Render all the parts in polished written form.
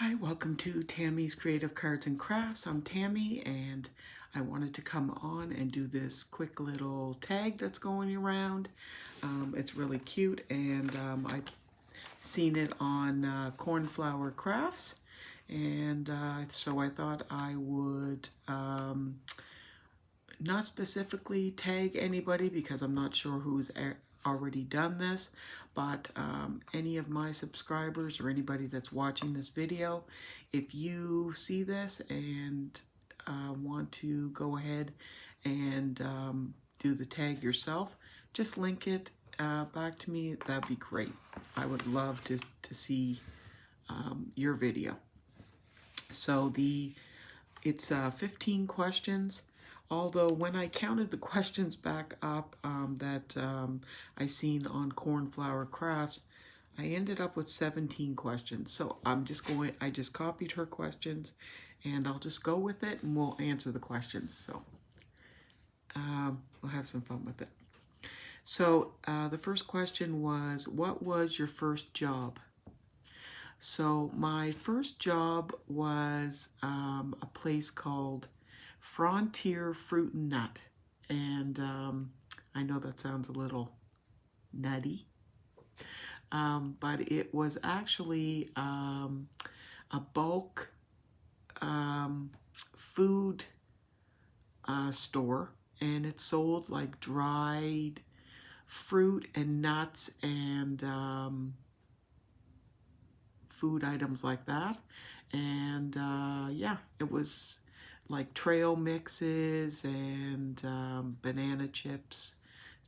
Hi, welcome to Tammy's Creative Cards and Crafts. I'm Tammy, and I wanted to come on and do this quick little tag that's going around. It's really cute, and I've seen it on Cornflower Crafts, and so I thought I would not specifically tag anybody because I'm not sure who's already done this, but any of my subscribers or anybody that's watching this video, if you see this and want to go ahead and do the tag yourself, just link it back to me. That'd be great. I would love to see your video. So it's 15 questions. Although when I counted the questions back up that I seen on Cornflower Crafts, I ended up with 17 questions. So I just copied her questions, and I'll just go with it, and we'll answer the questions. So we'll have some fun with it. So the first question was, what was your first job? So my first job was a place called Frontier Fruit and Nut, and I know that sounds a little nutty, but it was actually a bulk food store, and it sold like dried fruit and nuts and food items like that. And yeah, it was like trail mixes and banana chips,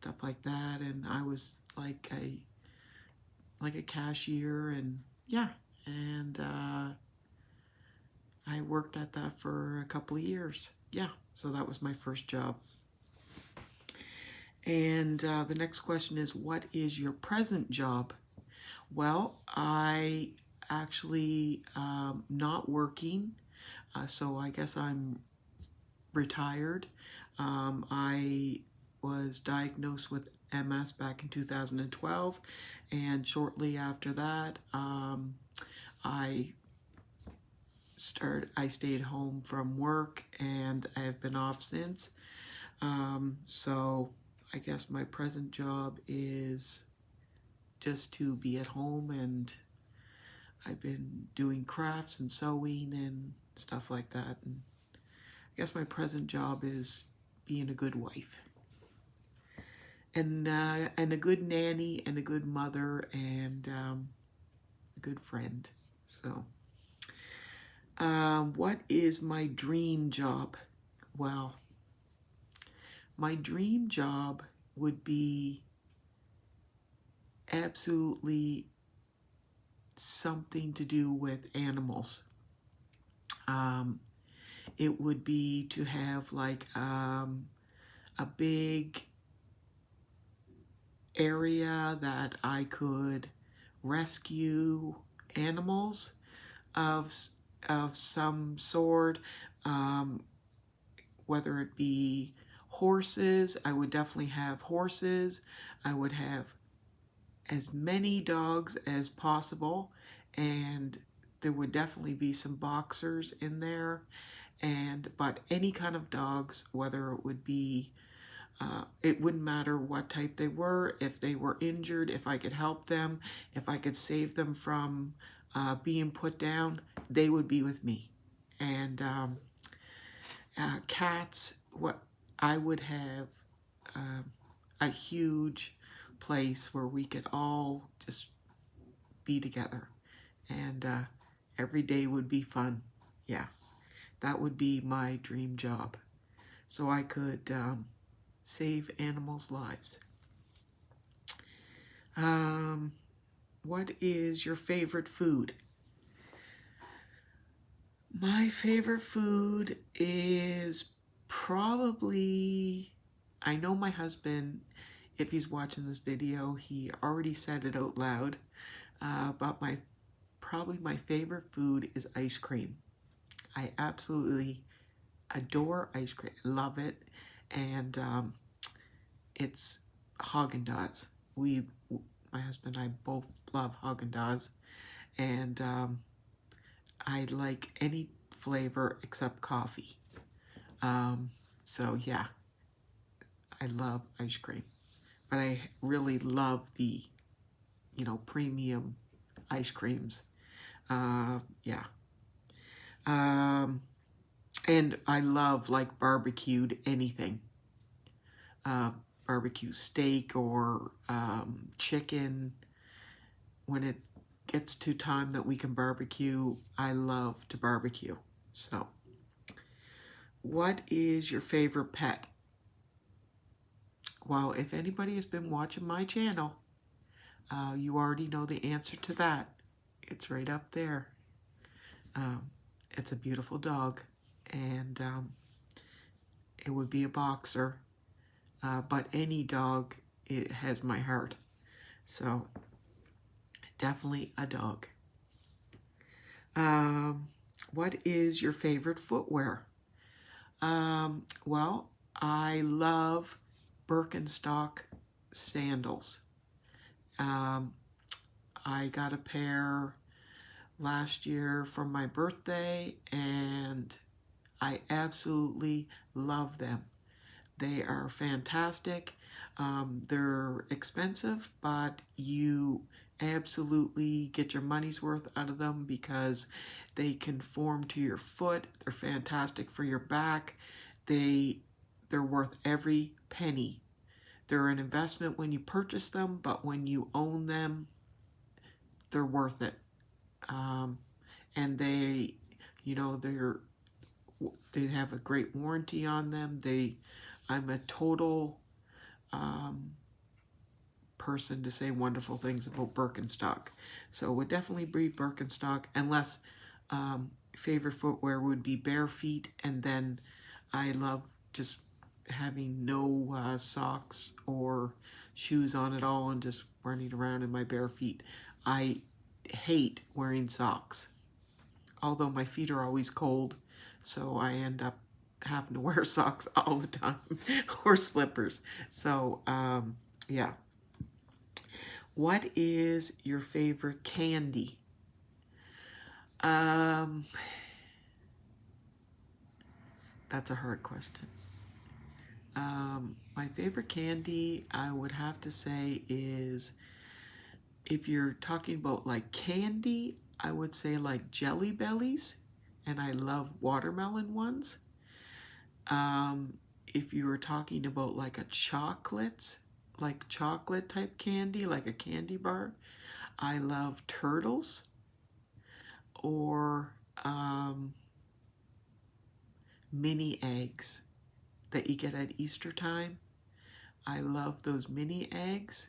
stuff like that. And I was like a cashier, and yeah, and I worked at that for a couple of years. Yeah, so that was my first job. And the next question is, what is your present job? Well, I actually not working, so I guess I'm retired. I was diagnosed with MS back in 2012, and shortly after that, I stayed home from work, and I have been off since. So I guess my present job is just to be at home, and I've been doing crafts and sewing and stuff like that. And I guess my present job is being a good wife, and a good nanny, and a good mother, and a good friend. So what is my dream job? Well, my dream job would be absolutely something to do with animals. It would be to have like a big area that I could rescue animals of some sort, whether it be horses. I would definitely have horses. I would have as many dogs as possible, and there would definitely be some boxers in there, but any kind of dogs, whether it would be it wouldn't matter what type they were, if they were injured, if I could help them, if I could save them from being put down, they would be with me. And cats, what I would have a huge place where we could all just be together, and every day would be fun. Yeah, that would be my dream job, so I could save animals' lives. What is your favorite food? My favorite food is probably, I know my husband, if he's watching this video, he already said it out loud, but probably my favorite food is ice cream. I absolutely adore ice cream, love it, and it's Haagen-Dazs. My husband and I both love Haagen-Dazs, and I like any flavor except coffee. So yeah, I love ice cream. But I really love the, premium ice creams. Yeah. Um, and I love like barbecued anything. Uh, Barbecue steak or chicken. When it gets to time that we can barbecue, I love to barbecue. So, what is your favorite pet? Well, if anybody has been watching my channel, you already know the answer to that. It's right up there. Um, it's a beautiful dog, and it would be a boxer, but any dog, it has my heart. So, definitely a dog. Um, what is your favorite footwear? Well, I love Birkenstock sandals. Um, I got a pair last year for my birthday, and I absolutely love them. They are fantastic. They're expensive, but you absolutely get your money's worth out of them because they conform to your foot. They're fantastic for your back. They're worth every penny. They're an investment when you purchase them, but when you own them, they're worth it. And they have a great warranty on them. I'm a total person to say wonderful things about Birkenstock. So it would definitely be Birkenstock, unless favorite footwear would be bare feet, and then I love just having no socks or shoes on at all and just running around in my bare feet. I hate wearing socks, although my feet are always cold, so I end up having to wear socks all the time or slippers. So yeah. What is your favorite candy? That's a hard question. My favorite candy, I would have to say, is, if you're talking about like candy, I would say like Jelly Bellies, and I love watermelon ones. If you were talking about like like chocolate type candy, like a candy bar, I love Turtles, or mini eggs that you get at Easter time. I love those mini eggs.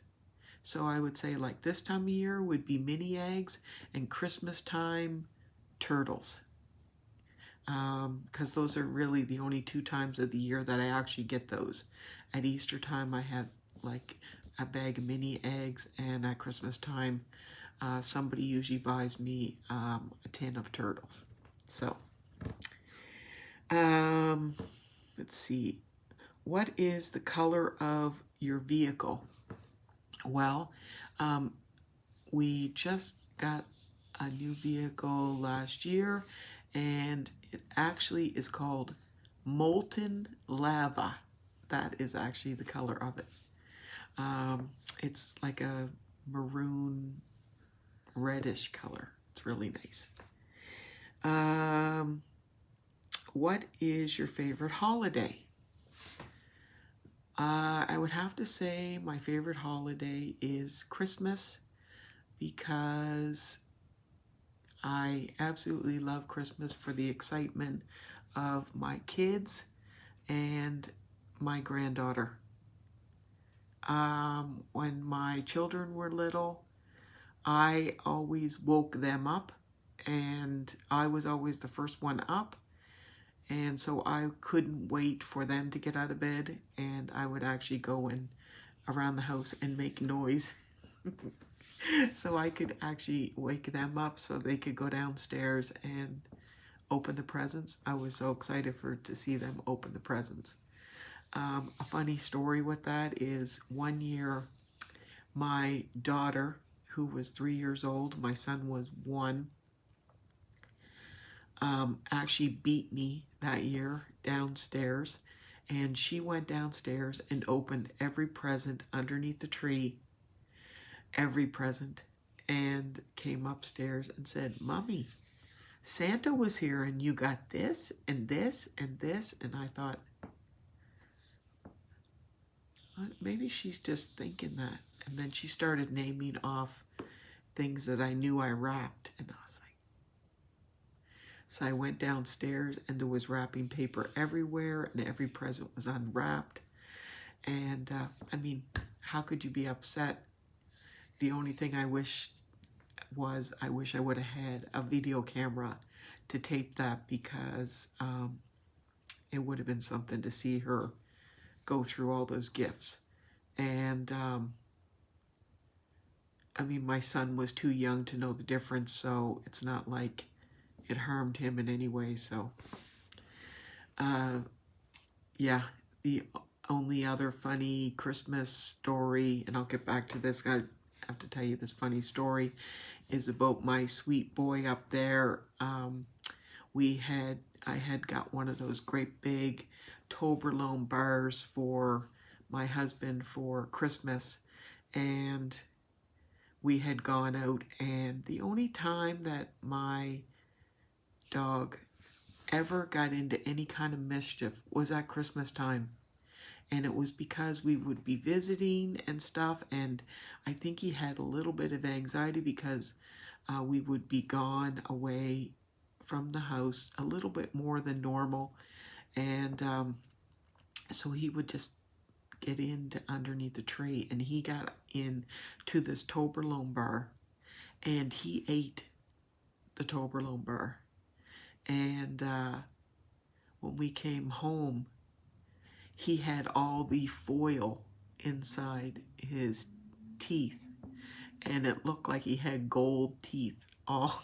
So I would say like this time of year would be mini eggs, and Christmas time, Turtles. Because those are really the only 2 times of the year that I actually get those. At Easter time, I have like a bag of mini eggs, and at Christmas time, somebody usually buys me a tin of Turtles. So, let's see. What is the color of your vehicle? Well, we just got a new vehicle last year, and it actually is called Molten Lava. That is actually the color of it. It's like a maroon reddish color. It's really nice. What is your favorite holiday? I would have to say my favorite holiday is Christmas, because I absolutely love Christmas for the excitement of my kids and my granddaughter. When my children were little, I always woke them up, and I was always the first one up. And so I couldn't wait for them to get out of bed, and I would actually go in around the house and make noise so I could actually wake them up so they could go downstairs and open the presents. I was so excited to see them open the presents. A funny story with that is, one year my daughter, who was 3 years old, my son was 1, actually beat me that year downstairs. And she went downstairs and opened every present underneath the tree, every present, and came upstairs and said, "Mommy, Santa was here and you got this and this and this." And I thought, maybe she's just thinking that. And then she started naming off things that I knew I wrapped. And I was like, so I went downstairs and there was wrapping paper everywhere and every present was unwrapped. And I mean, how could you be upset? The only thing I wish I would have had a video camera to tape that, because it would have been something to see her go through all those gifts. And I mean, my son was too young to know the difference, so it's not like it harmed him in any way. So yeah, the only other funny Christmas story, and I'll get back to this, I have to tell you this funny story, is about my sweet boy up there. I had got one of those great big Toblerone bars for my husband for Christmas, and we had gone out, and the only time that my dog ever got into any kind of mischief was at Christmas time. And it was because we would be visiting and stuff, and I think he had a little bit of anxiety because we would be gone away from the house a little bit more than normal, and so he would just get into underneath the tree, and he got in to this Toblerone bar, and he ate the Toblerone bar. And when we came home, he had all the foil inside his teeth, and it looked like he had gold teeth all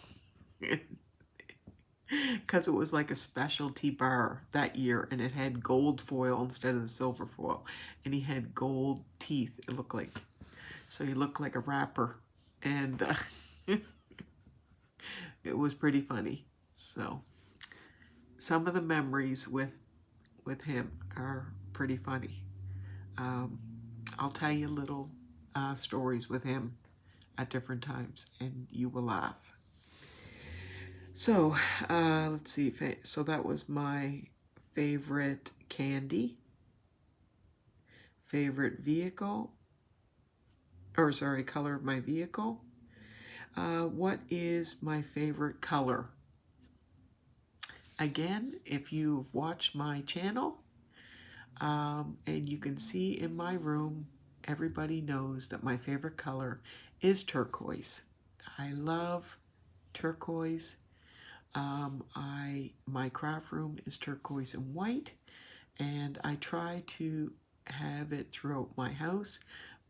because it was like a specialty bar that year, and it had gold foil instead of the silver foil, and he had gold teeth, it looked like. So he looked like a rapper, and it was pretty funny. So some of the memories with him are pretty funny. I'll tell you little stories with him at different times, and you will laugh. So let's see. So that was my favorite candy, favorite vehicle, or sorry, color of my vehicle. What is my favorite color? Again, if you've watched my channel, and you can see in my room, everybody knows that my favorite color is turquoise. I love turquoise. My craft room is turquoise and white, and I try to have it throughout my house,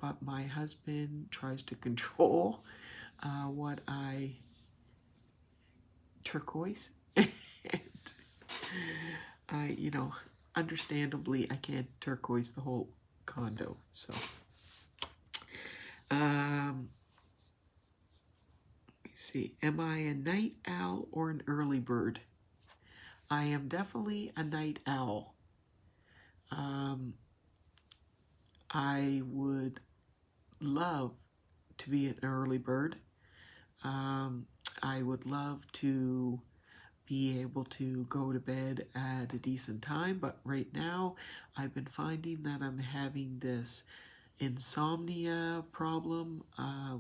but my husband tries to control what I turquoise. And I, understandably, I can't turquoise the whole condo. So, let me see. Am I a night owl or an early bird? I am definitely a night owl. I would love to be an early bird. I would love to be able to go to bed at a decent time, but right now I've been finding that I'm having this insomnia problem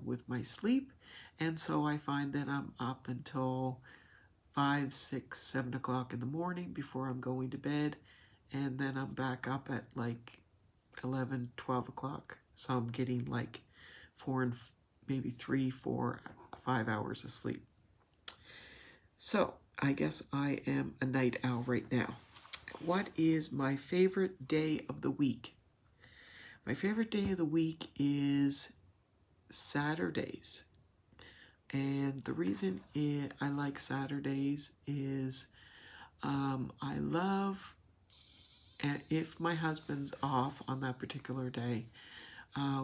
with my sleep, and so I find that I'm up until 5, 6, 7 o'clock in the morning before I'm going to bed, and then I'm back up at like 11, 12 o'clock. So I'm getting like 4 and maybe 3, 4, 5 hours of sleep. So I guess I am a night owl right now. What is my favorite day of the week? My favorite day of the week is Saturdays. And the reason I like Saturdays is I love, if my husband's off on that particular day,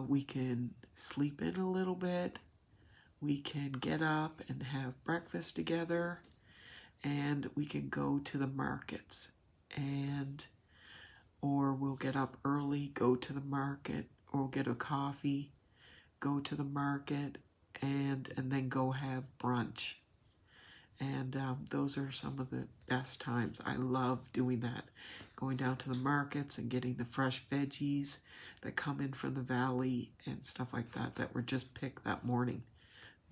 we can sleep in a little bit. We can get up and have breakfast together. and we can go to the markets, and or we'll get up early, go to the market, or we'll get a coffee, go to the market, and then go have brunch. And those are some of the best times. I love doing that, going down to the markets and getting the fresh veggies that come in from the valley and stuff like that that were just picked that morning.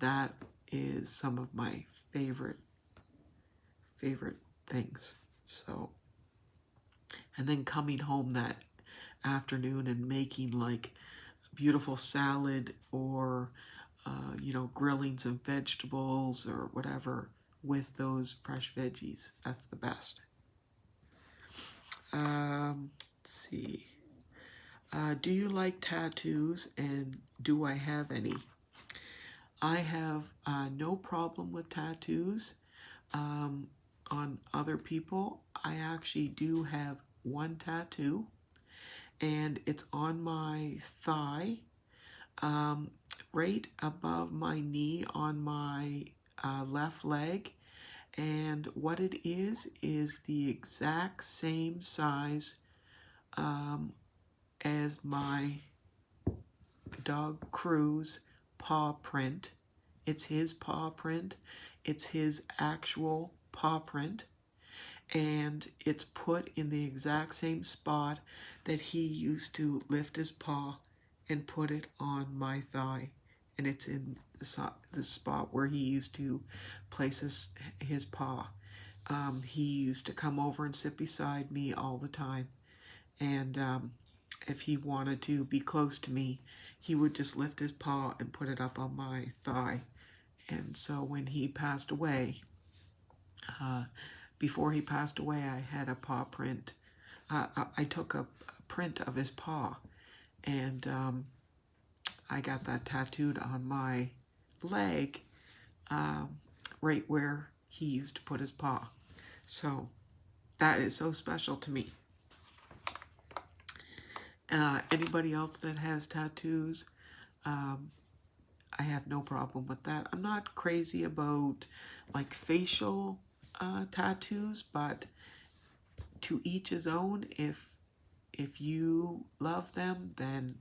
That is some of my favorite things. So, and then coming home that afternoon and making like a beautiful salad, or you know, grilling some vegetables or whatever with those fresh veggies. That's the best. Let's see. Do you like tattoos, and do I have any? I have no problem with tattoos on other people. I actually do have one tattoo, and it's on my thigh, right above my knee on my left leg. And what it is the exact same size as my dog Crew's paw print. It's his paw print. It's his actual paw print. And it's put in the exact same spot that he used to lift his paw and put it on my thigh. And it's in the spot where he used to place his paw. He used to come over and sit beside me all the time. And if he wanted to be close to me, he would just lift his paw and put it up on my thigh. And so when he passed away, before he passed away, I had a paw print. I took a print of his paw, and I got that tattooed on my leg, right where he used to put his paw. So that is so special to me. Anybody else that has tattoos, I have no problem with that. I'm not crazy about like facial tattoos, but to each his own. If you love them, then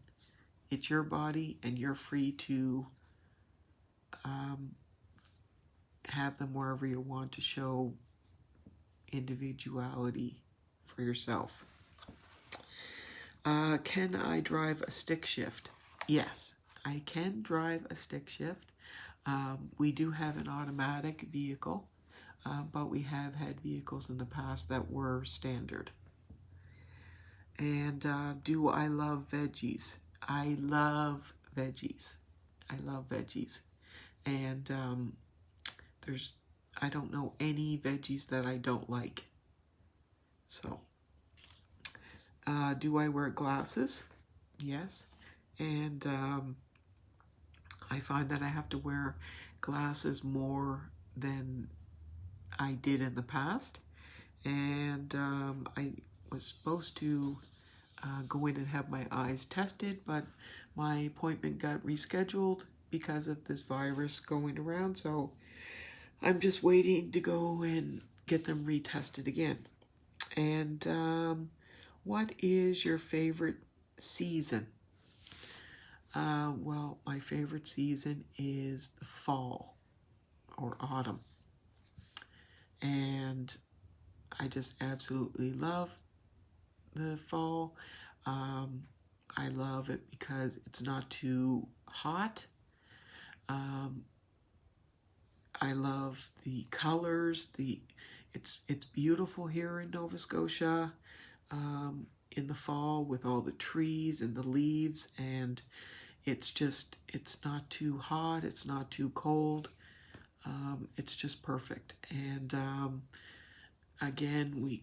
it's your body, and you're free to have them wherever you want to show individuality for yourself. Can I drive a stick shift? Yes, I can drive a stick shift. We do have an automatic vehicle, but we have had vehicles in the past that were standard. And do I love veggies? I love veggies. I love veggies. And I don't know any veggies that I don't like. So, do I wear glasses? Yes. And I find that I have to wear glasses more than I did in the past. And I was supposed to go in and have my eyes tested, but my appointment got rescheduled because of this virus going around. So I'm just waiting to go and get them retested again. And what is your favorite season? Well, my favorite season is the fall or autumn. And I just absolutely love the fall. I love it because it's not too hot. I love the colors. It's beautiful here in Nova Scotia in the fall with all the trees and the leaves, and it's not too hot, it's not too cold. It's just perfect. And again,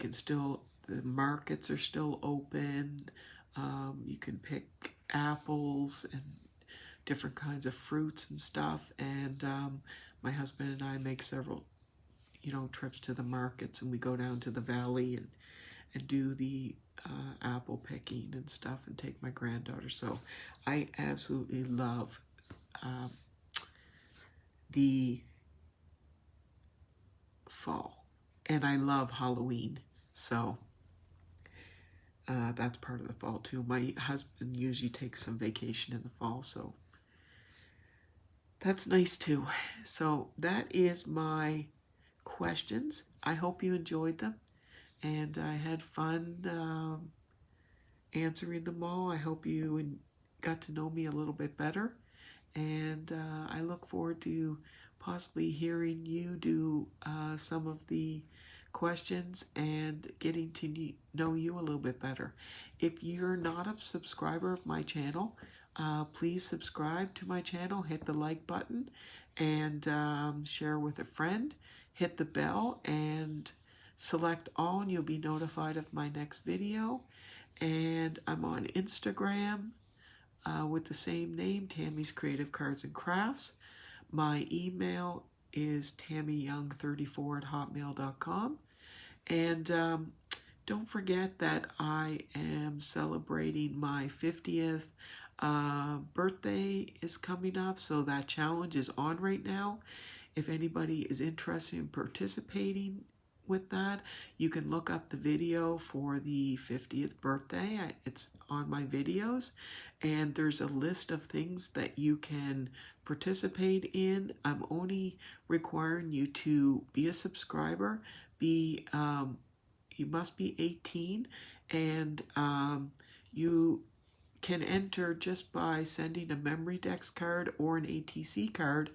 the markets are still open. You can pick apples and different kinds of fruits and stuff. And my husband and I make several, trips to the markets, and we go down to the valley and do the apple picking and stuff, and take my granddaughter. So I absolutely love the fall. And I love Halloween. So that's part of the fall too. My husband usually takes some vacation in the fall, so that's nice too. So that is my questions. I hope you enjoyed them, and I had fun answering them all. I hope you got to know me a little bit better, and I look forward to possibly hearing you do some of the questions and getting to know you a little bit better. If you're not a subscriber of my channel, please subscribe to my channel, hit the like button, and share with a friend. Hit the bell and select all, and you'll be notified of my next video. And I'm on Instagram with the same name, Tammy's Creative Cards and Crafts. My email is tammyyoung34@hotmail.com. And don't forget that I am celebrating my 50th birthday is coming up, so that challenge is on right now. If anybody is interested in participating with that, you can look up the video for the 50th birthday. It's on my videos, and there's a list of things that you can participate in. I'm only requiring you to be a subscriber, you must be 18, and you can enter just by sending a memory dex card or an ATC card.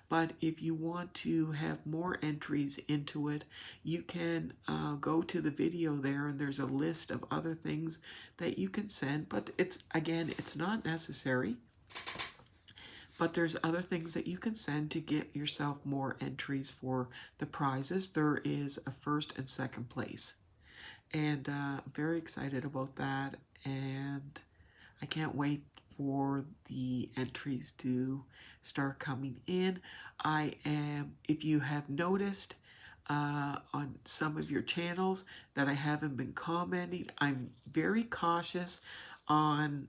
But if you want to have more entries into it, you can go to the video there, and there's a list of other things that you can send. But it's not necessary. But there's other things that you can send to get yourself more entries for the prizes. There is a first and second place. And I'm very excited about that. And I can't wait for the entries to start coming in. If you have noticed on some of your channels that I haven't been commenting, I'm very cautious on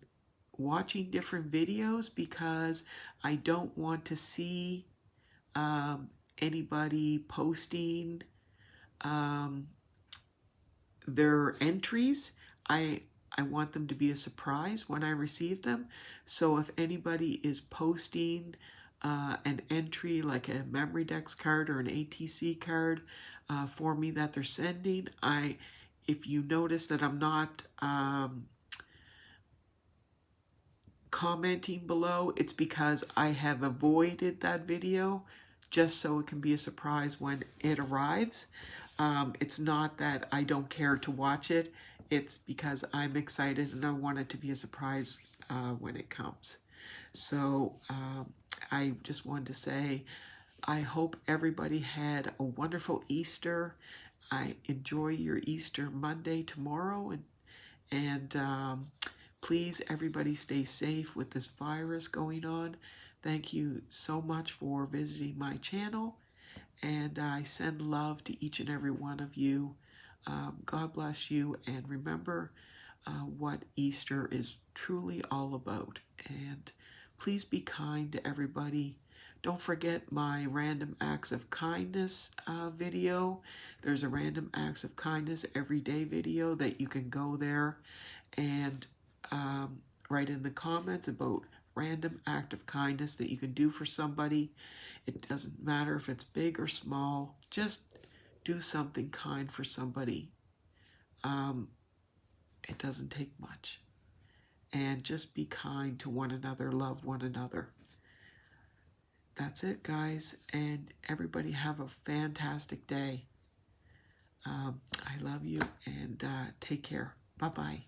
watching different videos because I don't want to see anybody posting their entries. I want them to be a surprise when I receive them. So if anybody is posting an entry like a memory dex card or an ATC card for me that they're sending, if you notice that I'm not commenting below, it's because I have avoided that video just so it can be a surprise when it arrives. It's not that I don't care to watch it. It's because I'm excited and I want it to be a surprise when it comes. So I just wanted to say I hope everybody had a wonderful Easter. I enjoy your Easter Monday tomorrow, and please, everybody, stay safe with this virus going on. Thank you so much for visiting my channel, and I send love to each and every one of you. God bless you, and remember what Easter is truly all about. And please be kind to everybody. Don't forget my Random Acts of Kindness video. There's a Random Acts of Kindness everyday video that you can go there and write in the comments about random act of kindness that you can do for somebody. It doesn't matter if it's big or small. Just do something kind for somebody. It doesn't take much. And just be kind to one another. Love one another. That's it, guys. And everybody have a fantastic day. I love you, and take care. Bye-bye.